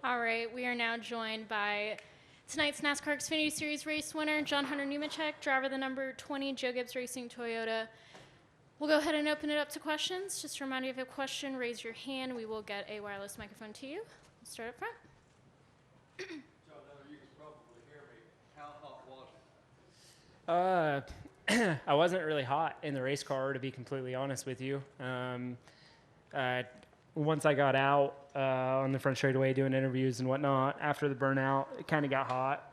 All right, we are now joined by tonight's NASCAR Xfinity Series race winner, John Hunter Nemechek, driver of the number 20 Joe Gibbs Racing Toyota. We'll go ahead and open it up to questions. Just a reminder, if you have a question, raise your hand. We will get a wireless microphone to you. We'll start up front. John, you can probably hear me. How hot was it? I wasn't really hot in the race car, to be completely honest with you. Once I got out on the front straightaway doing interviews and whatnot, after the burnout, it kind of got hot.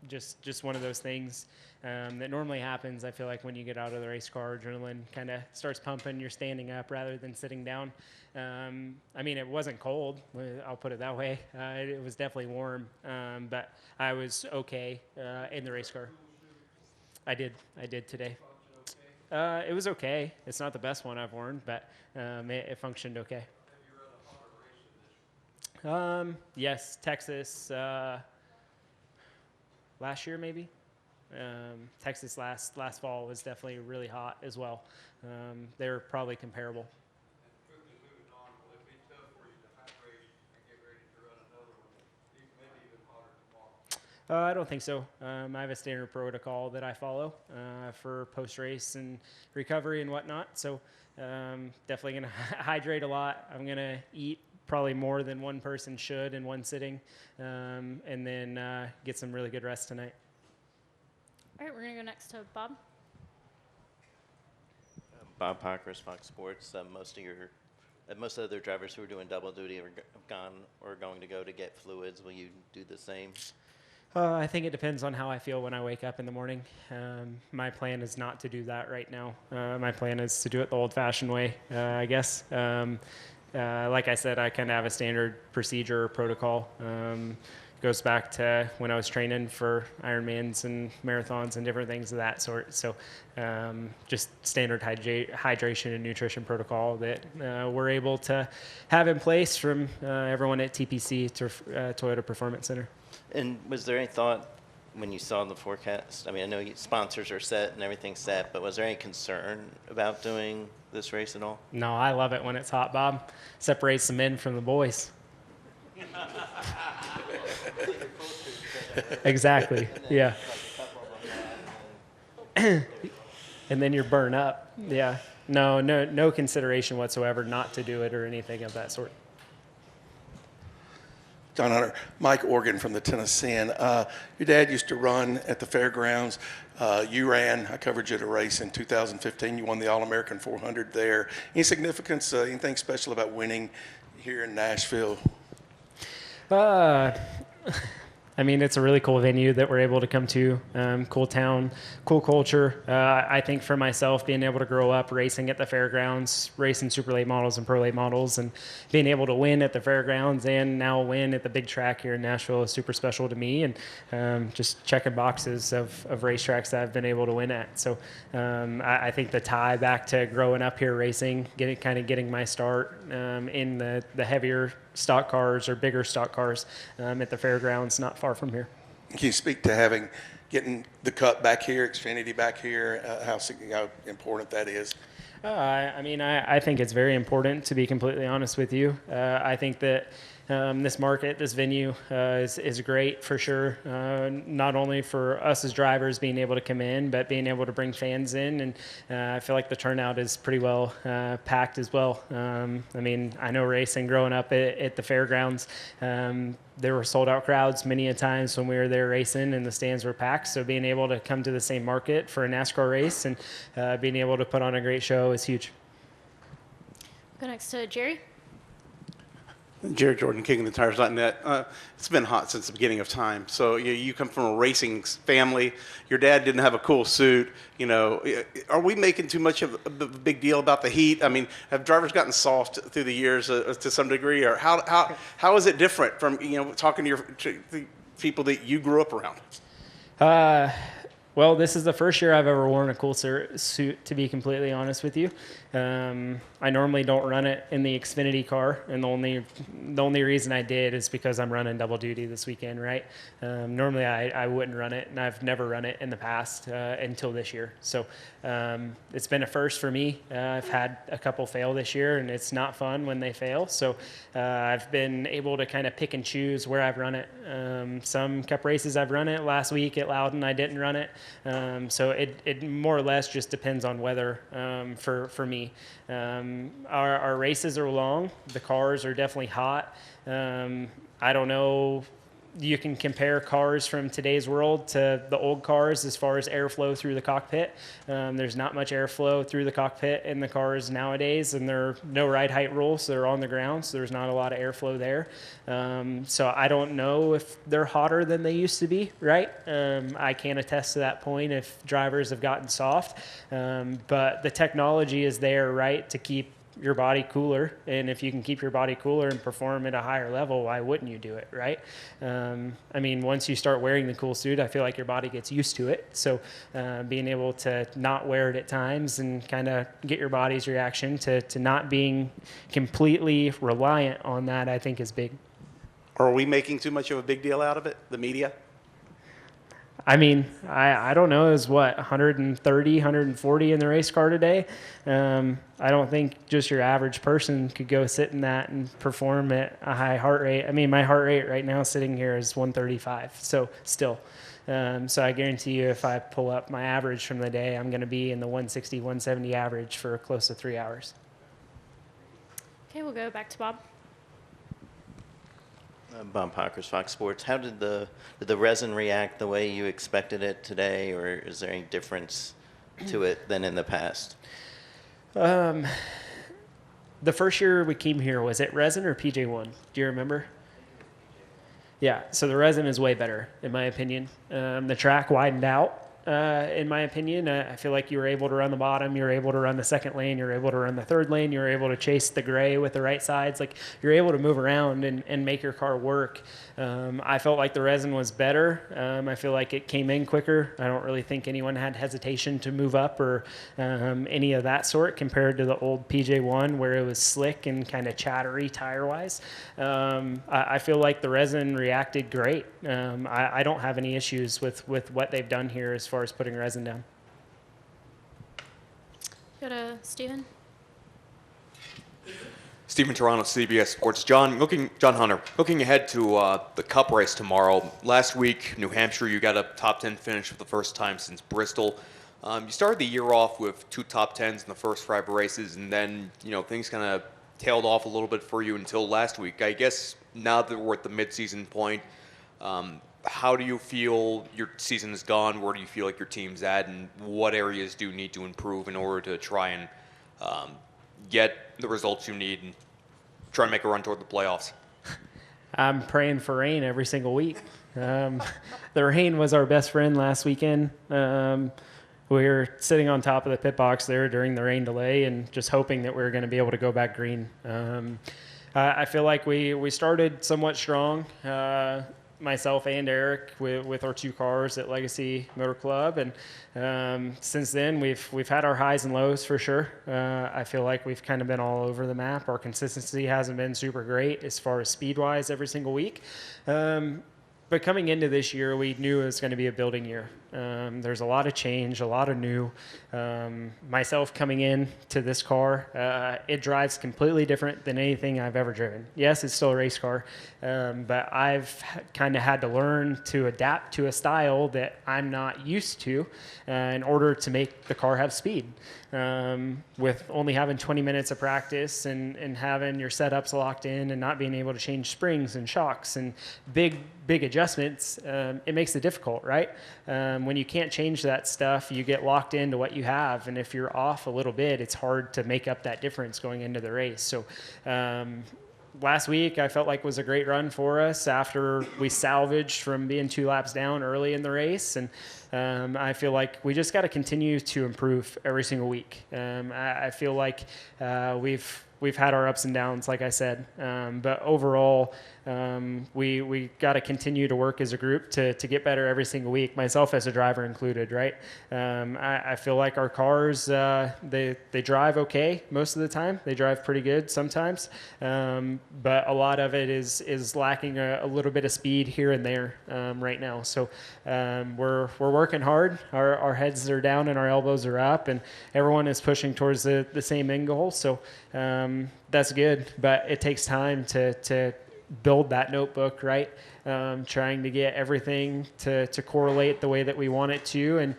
Just one of those things that normally happens. I feel like when you get out of the race car, adrenaline kind of starts pumping. You're standing up rather than sitting down. I mean, it wasn't cold. I'll put it that way. It was definitely warm, but I was okay in the race car. I did today. It was okay. It's not the best one I've worn, but it functioned okay. Have you run a hotter race than this? Yes, Texas last year maybe. Texas last fall was definitely really hot as well. They were probably comparable. And quickly moving on, will it be tough for you to hydrate and get ready to run another one, maybe even hotter tomorrow? I don't think so. I have a standard protocol that I follow for post-race and recovery and whatnot. So definitely going to hydrate a lot. I'm going to eat probably more than one person should in one sitting, and then get some really good rest tonight. All right, we're going to go next to Bob. Bob Parkhurst, Fox Sports. Most other drivers who are doing double duty are gone or going to go to get fluids. Will you do the same? I think it depends on how I feel when I wake up in the morning. My plan is not to do that right now. My plan is to do it the old-fashioned way, I guess. Like I said, I kind of have a standard procedure or protocol. Goes back to when I was training for Ironmans and marathons and different things of that sort. So just standard hydration and nutrition protocol that we're able to have in place from everyone at TPC to Toyota Performance Center. And was there any thought when you saw the forecast? I mean, I know sponsors are set and everything's set, but was there any concern about doing this race at all? No, I love it when it's hot, Bob. Separates the men from the boys. Exactly. Yeah. And then you're burnt up. Yeah. No consideration whatsoever not to do it or anything of that sort. John Hunter, Mike Organ from the Tennessean. Your dad used to run at the fairgrounds. You ran, I covered you at a race in 2015. You won the All-American 400 there. Any significance, anything special about winning here in Nashville? I mean, it's a really cool venue that we're able to come to. Cool town, cool culture. I think for myself, being able to grow up racing at the fairgrounds, racing super late models and pro late models, and being able to win at the fairgrounds and now win at the big track here in Nashville is super special to me. And just checking boxes of racetracks that I've been able to win at. So I think the tie back to growing up here racing, getting my start in the heavier stock cars or bigger stock cars at the fairgrounds not far from here. Can you speak to getting the Cup back here, Xfinity back here, how important that is? I think it's very important, to be completely honest with you. I think that this market, this venue is great for sure, not only for us as drivers being able to come in, but being able to bring fans in. And I feel like the turnout is pretty well packed as well. I know racing growing up at the fairgrounds, there were sold out crowds many a times when we were there racing and the stands were packed. So being able to come to the same market for a NASCAR race and being able to put on a great show is huge. Go next to Jerry. Jerry Jordan, King of the Tires.net. It's been hot since the beginning of time. So you come from a racing family. Your dad didn't have a cool suit. Are we making too much of a big deal about the heat? I mean, have drivers gotten soft through the years to some degree, or how is it different from talking to the people that you grew up around? Well, this is the first year I've ever worn a cool suit, to be completely honest with you. I normally don't run it in the Xfinity car, and the only reason I did is because I'm running double duty this weekend, right? Normally I wouldn't run it, and I've never run it in the past until this year. So it's been a first for me. I've had a couple fail this year, and it's not fun when they fail. So I've been able to kind of pick and choose where I've run it. Some Cup races I've run it. Last week at Loudon I didn't run it. So it more or less just depends on weather for me. Our races are long. The cars are definitely hot. I don't know. You can compare cars from today's world to the old cars as far as airflow through the cockpit. There's not much airflow through the cockpit in the cars nowadays, and there are no ride height rules, so they're on the ground, so there's not a lot of airflow there. So I don't know if they're hotter than they used to be, right? I can't attest to that point if drivers have gotten soft, but the technology is there, right, to keep your body cooler, and if you can keep your body cooler and perform at a higher level, why wouldn't you do it, right? I mean, once you start wearing the cool suit, I feel like your body gets used to it. So being able to not wear it at times and kind of get your body's reaction to not being completely reliant on that, I think is big. Are we making too much of a big deal out of it, the media? I mean, I don't know, it was what, 130, 140 in the race car today. I don't think just your average person could go sit in that and perform at a high heart rate. I mean, my heart rate right now sitting here is 135, so still. So I guarantee you if I pull up my average from the day, I'm going to be in the 160, 170 average for close to 3 hours. Okay, we'll go back to Bob. Bob Pockers, Fox Sports. How did the resin react the way you expected it today, or is there any difference to it than in the past? The first year we came here, was it resin or PJ1? Do you remember? Yeah, so the resin is way better, in my opinion. The track widened out, in my opinion. I feel like you were able to run the bottom, you were able to run the second lane, you were able to run the third lane, you were able to chase the gray with the right sides. Like, you're able to move around and make your car work. I felt like the resin was better. I feel like it came in quicker. I don't really think anyone had hesitation to move up or any of that sort compared to the old PJ1 where it was slick and kind of chattery tire-wise. I feel like the resin reacted great. I don't have any issues with what they've done here as far as putting resin down. Go to Steven. Stephen Toronto, CBS Sports. John Hunter, looking ahead to the Cup race tomorrow. Last week, New Hampshire, you got a top 10 finish for the first time since Bristol. You started the year off with 2 top 10s in the first 5 races, and then things kind of tailed off a little bit for you until last week. I guess now that we're at the mid-season point, how do you feel your season has gone? Where do you feel like your team's at, and what areas do you need to improve in order to try and get the results you need and try and make a run toward the playoffs? I'm praying for rain every single week. The rain was our best friend last weekend. We were sitting on top of the pit box there during the rain delay and just hoping that we were going to be able to go back green. I feel like we started somewhat strong, myself and Eric, with our 2 cars at Legacy Motor Club, and since then we've had our highs and lows for sure. I feel like we've kind of been all over the map. Our consistency hasn't been super great as far as speed wise every single week. But coming into this year, we knew it was going to be a building year. There's a lot of change, a lot of new. Myself coming in to this car, it drives completely different than anything I've ever driven. Yes, it's still a race car, but I've kind of had to learn to adapt to a style that I'm not used to in order to make the car have speed. With only having 20 minutes of practice and having your setups locked in and not being able to change springs and shocks and big adjustments, it makes it difficult, right? When you can't change that stuff, you get locked into what you have, and if you're off a little bit, it's hard to make up that difference going into the race. So last week I felt like was a great run for us after we salvaged from being 2 laps down early in the race, and I feel like we just got to continue to improve every single week. I feel like we've had our ups and downs, like I said. But overall, we got to continue to work as a group to get better every single week, myself as a driver included, right? I feel like our cars, they drive okay most of the time. They drive pretty good sometimes. But a lot of it is lacking a little bit of speed here and there right now. So we're working hard. Our heads are down and our elbows are up, and everyone is pushing towards the same end goal. So that's good, but it takes time to build that notebook, right? Trying to get everything to correlate the way that we want it to, and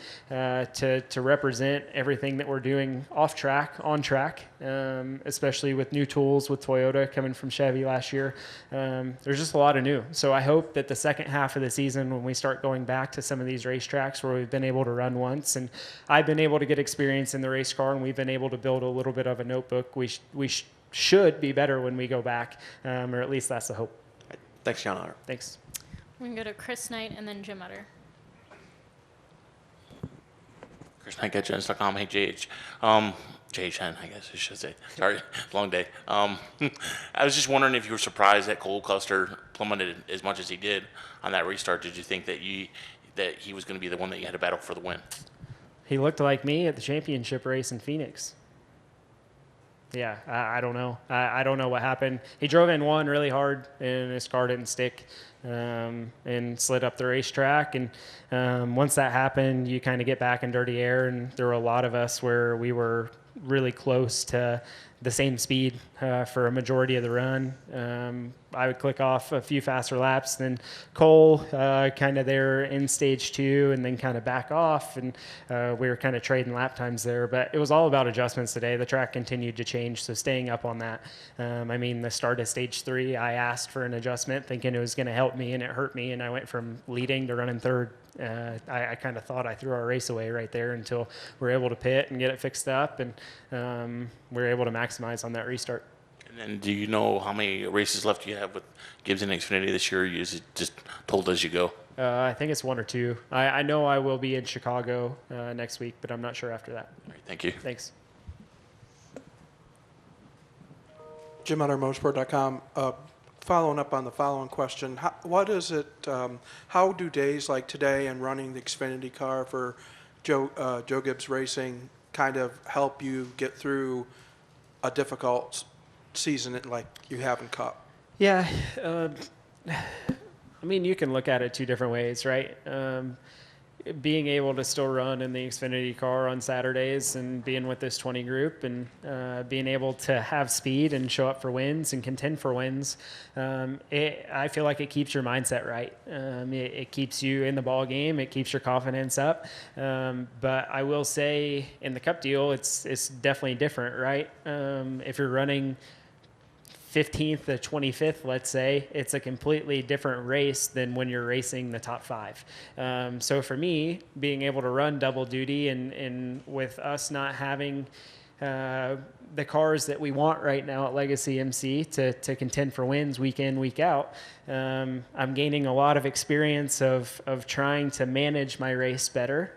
to represent everything that we're doing off track, on track, especially with new tools with Toyota coming from Chevy last year. There's just a lot of new. So I hope that the second half of the season, when we start going back to some of these racetracks where we've been able to run once, and I've been able to get experience in the race car, and we've been able to build a little bit of a notebook, we should be better when we go back, or at least that's the hope. Thanks, John Hunter. Thanks. We can go to Chris Knight and then Jim Utter. Chris Knight, GetGens.com. Hey, JH. JHN, I guess I should say. Sorry, long day. I was just wondering if you were surprised that Cole Custer plummeted as much as he did on that restart. Did you think that he was going to be the one that you had to battle for the win? He looked like me at the championship race in Phoenix. Yeah, I don't know. I don't know what happened. He drove in one really hard, and his car didn't stick, and slid up the racetrack. And once that happened, you kind of get back in dirty air, and there were a lot of us where we were really close to the same speed for a majority of the run. I would click off a few faster laps than Cole, kind of there in stage 2, and then kind of back off, and we were kind of trading lap times there. But it was all about adjustments today. The track continued to change, so staying up on that. I mean, the start of stage 3, I asked for an adjustment thinking it was going to help me, and it hurt me, and I went from leading to running third. I kind of thought I threw our race away right there until we were able to pit and get it fixed up, and we were able to maximize on that restart. And then do you know how many races left you have with Gibbs and Xfinity this year? Or is it just told as you go? I think it's 1 or 2. I know I will be in Chicago next week, but I'm not sure after that. All right, thank you. Thanks. Jim Utter, Motorsport.com. Following up on the following question, what is it, how do days like today and running the Xfinity car for Joe Gibbs Racing kind of help you get through a difficult season like you have in Cup? Yeah. I mean, you can look at it 2 different ways, right? Being able to still run in the Xfinity car on Saturdays and being with this 20 group, and being able to have speed and show up for wins and contend for wins, I feel like it keeps your mindset right. It keeps you in the ball game. It keeps your confidence up. But I will say in the Cup deal, it's definitely different, right? If you're running 15th to 25th, let's say, it's a completely different race than when you're racing the top 5. So for me, being able to run double duty, and with us not having the cars that we want right now at Legacy MC to contend for wins week in, week out, I'm gaining a lot of experience of trying to manage my race better,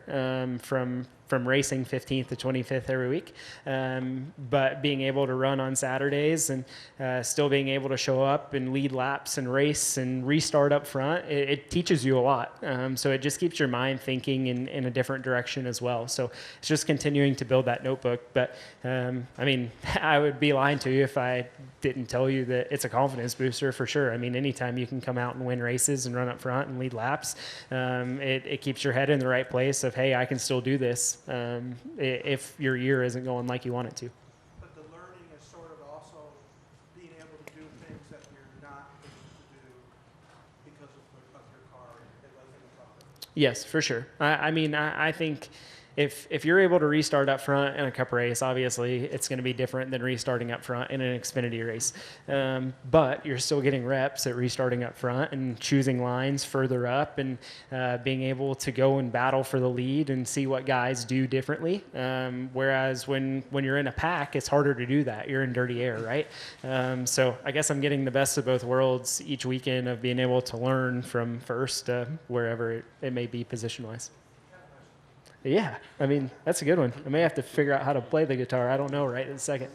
from racing 15th to 25th every week, but being able to run on Saturdays and still being able to show up and lead laps and race and restart up front, it teaches you a lot. So it just keeps your mind thinking in a different direction as well. So it's just continuing to build that notebook. But I mean, I would be lying to you if I didn't tell you that it's a confidence booster for sure. I mean, anytime you can come out and win races and run up front and lead laps, it keeps your head in the right place of, hey, I can still do this. If your year isn't going like you want it to. But the learning is sort of also being able to do things that you're not able to do because of your car, like in the car. Yes, for sure. I mean, I think if you're able to restart up front in a Cup race, obviously it's going to be different than restarting up front in an Xfinity race. But you're still getting reps at restarting up front and choosing lines further up, and being able to go and battle for the lead and see what guys do differently. Whereas when you're in a pack, it's harder to do that. You're in dirty air, right? So I guess I'm getting the best of both worlds each weekend of being able to learn from first to wherever it may be position-wise. Yeah, I mean, that's a good one. I may have to figure out how to play the guitar. I don't know right in a second.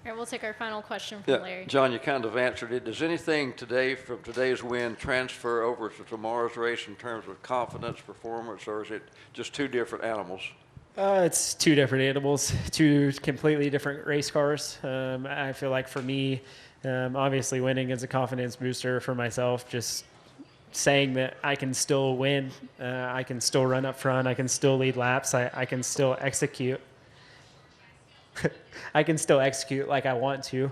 All All right, we'll take our final question from Larry. John, you kind of answered it. Does anything today from today's win transfer over to tomorrow's race in terms of confidence, performance, or is it just two different animals? It's two different animals, two completely different race cars. I feel like for me, obviously winning is a confidence booster for myself. Just saying that I can still win, I can still run up front, I can still lead laps, I can still execute. I can still execute like I want to.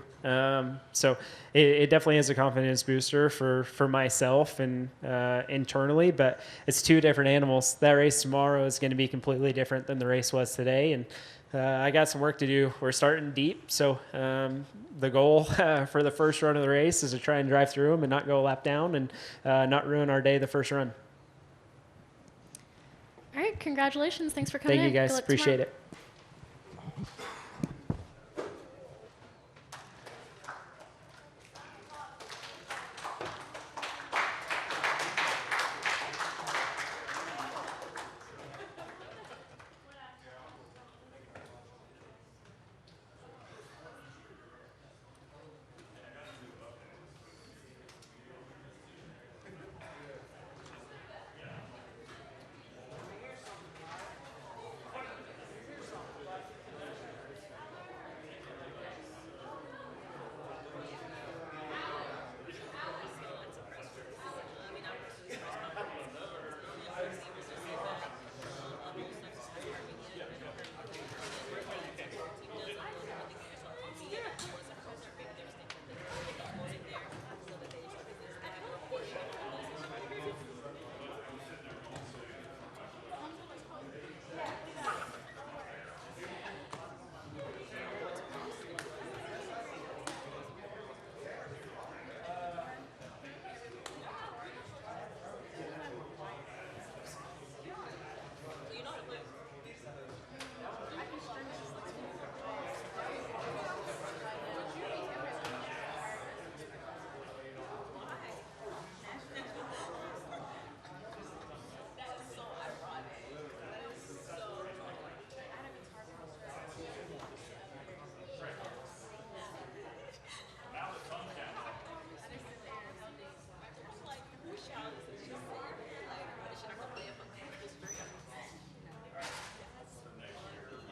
So it definitely is a confidence booster for myself and internally, but it's two different animals. That race tomorrow is going to be completely different than the race was today, and I got some work to do. We're starting deep, so the goal for the first run of the race is to try and drive through them and not go a lap down and not ruin our day the first run. All right, congratulations. Thanks for coming in. Thank you, Good guys. luck Appreciate tomorrow. it.